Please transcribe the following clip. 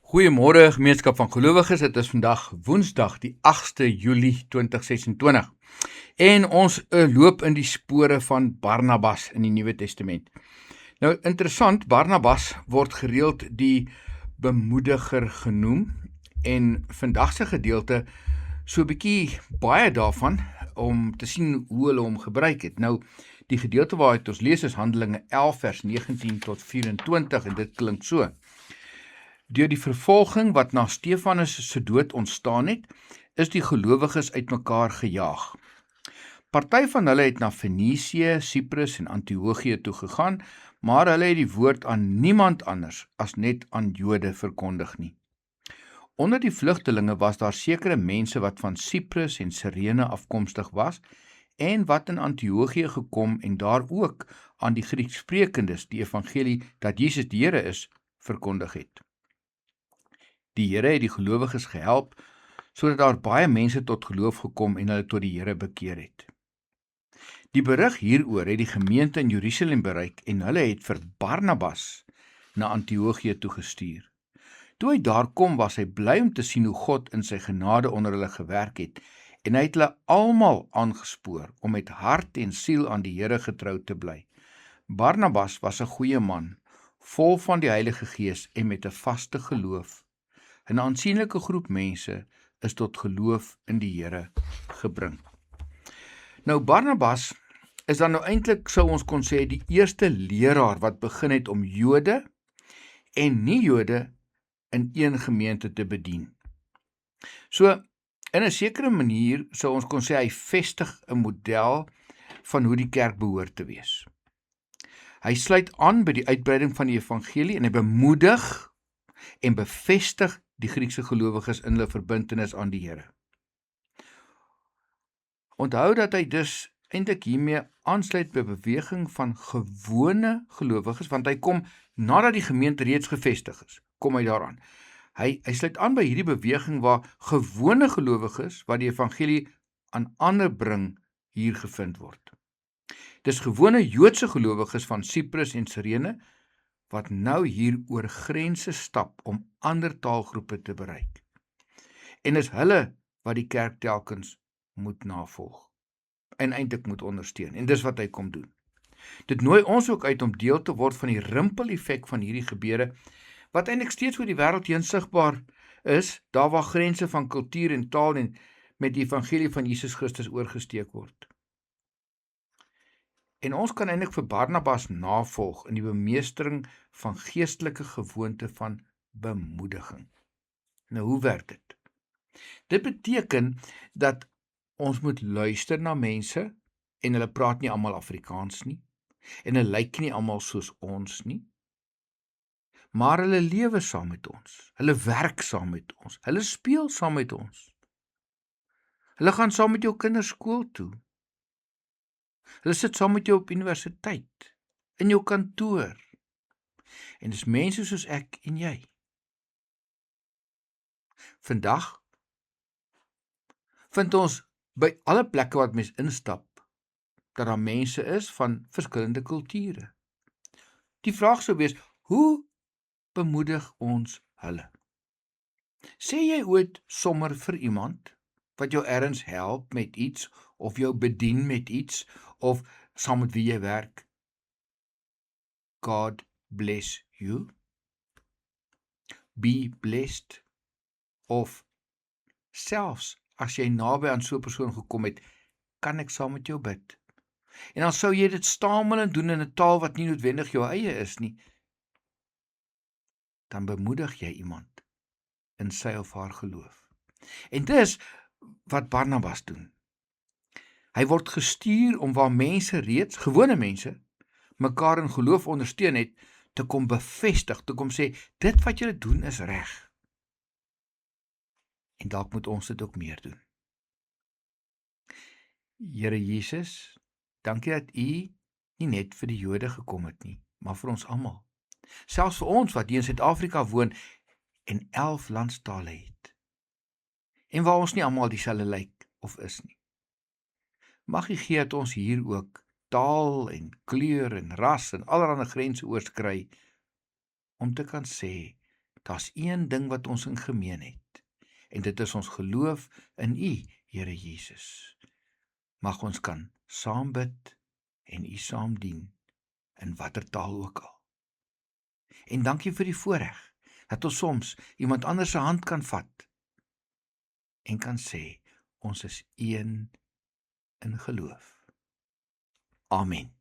Goeiemôre gemeenskap van gelowiges, dit is vandag Woensdag die 8ste Julie 2026 en ons loop in die spore van Barnabas in die Nuwe Testament. Nou interessant, Barnabas word gereeld die bemoediger genoem en vandag se gedeelte so 'n bietjie baie daarvan om te sien hoe hulle hom gebruik het. Nou die gedeelte waaruit ons lees is Handelinge 11 vers 19 tot 24 en dit klink so: Deur die vervolging wat na Stefanus se dood ontstaan het, is die gelowiges uitmekaar gejaag. Party van hulle het na Fenisië, Siprus en Antiochië toe gegaan, maar hulle het die woord aan niemand anders as net aan Jode verkondig nie. Onder die vlugtelinge was daar sekere mense wat van Siprus en Sirene afkomstig was en wat in Antiochië gekom en daar ook aan die Grieksprekendes die evangelie dat Jesus die Here is, verkondig het. Die Here het die gelowiges gehelp, sodat daar baie mense tot geloof gekom en hulle tot die Here bekeer het. Die berig hieroor het die gemeente in Jerusalem bereik en hulle het vir Barnabas na Antiochië toegestuur. Toe hy daar kom, was hy bly om te sien hoe God in sy genade onder hulle gewerk het en hy het hulle almal aangespoor om met hart en siel aan die Here getrou te bly. Barnabas was 'n goeie man, vol van die Heilige Gees en met 'n vaste geloof. 'n aansienlike groep mense is tot geloof in die Here gebring. Nou Barnabas is dan nou eintlik, sou ons kon sê, die eerste leraar wat begin het om Jode en nie-Jode in een gemeente te bedien. So, in 'n sekere manier sou ons kon sê hy vestig 'n model van hoe die kerk behoort te wees. Hy sluit aan by die uitbreiding van die evangelie en hy bemoedig en bevestig die Griekse gelowiges in hulle verbintenis aan die Here. Onthou dat hy dus eintlik hiermee aansluit by beweging van gewone gelowiges, want hy kom nadat die gemeente reeds gevestig is, kom hy daaraan. Hy sluit aan by hierdie beweging waar gewone gelowiges wat die evangelie aan ander bring hier gevind word. Dis gewone Joodse gelowiges van Siprus en Sirene wat nou hier oor grense stap om ander taalgroepe te bereik. En is hulle wat die kerk telkens moet navolg en eintlik moet ondersteun. En dis wat hy kom doen. Dit nooi ons ook uit om deel te word van die rimpel-effek van hierdie gebeure, wat eintlik steeds oor die wêreld heen sigbaar is, daar waar grense van kultuur en taal en met die evangelie van Jesus Christus oorgesteek word. En ons kan eintlik vir Barnabas navolg in die bemeestering van geestelike gewoonte van bemoediging. Nou, hoe werk dit? Dit beteken dat ons moet luister na mense en hulle praat nie almal Afrikaans nie en hulle lyk nie almal soos ons nie, maar hulle lewe saam met ons, hulle werk saam met ons, hulle speel saam met ons. Hulle gaan saam met jou kinders skool toe. Hulle sit saam met jou op universiteit, in jou kantoor. En dis mense soos ek en jy. Vandag vind ons by alle plekke wat mens instap, dat daar mense is van verskillende kulture. Die vraag sou wees, hoe bemoedig ons hulle? Sê jy ooit sommer vir iemand wat jou ergens help met iets, of jou bedien met iets, of saam met wie jy werk, God bless you, be blessed, of selfs as jy naby aan so 'n persoon gekom het, kan ek saam met jou bid? En dan sou jy dit stamelend doen in 'n taal wat nie noodwendig jou eie is nie, dan bemoedig jy iemand in sy of haar geloof. En dis wat Barnabas doen. Hy word gestuur om waar mense reeds, gewone mense, mekaar in geloof ondersteun het, te kom bevestig, te kom sê, dit wat julle doen is reg. En dalk moet ons dit ook meer doen. Here Jesus, dankie dat U nie net vir die Jode gekom het nie, maar vir ons almal. Selfs vir ons wat hier in Suid-Afrika woon en 11 landstale het. En waar ons nie almal dieselfde lyk of is nie. Mag U gee dat ons hier ook taal en kleur en ras en allerlei grense oorskry om te kan sê Daar's een ding wat ons in gemeen het, en dit is ons geloof in U, Here Jesus. Mag ons kan saam bid en U saam dien, in watter taal ook al. En dankie vir die voorreg, dat ons soms iemand anders se hand kan vat, en kan sê, ons is een in geloof. Amen.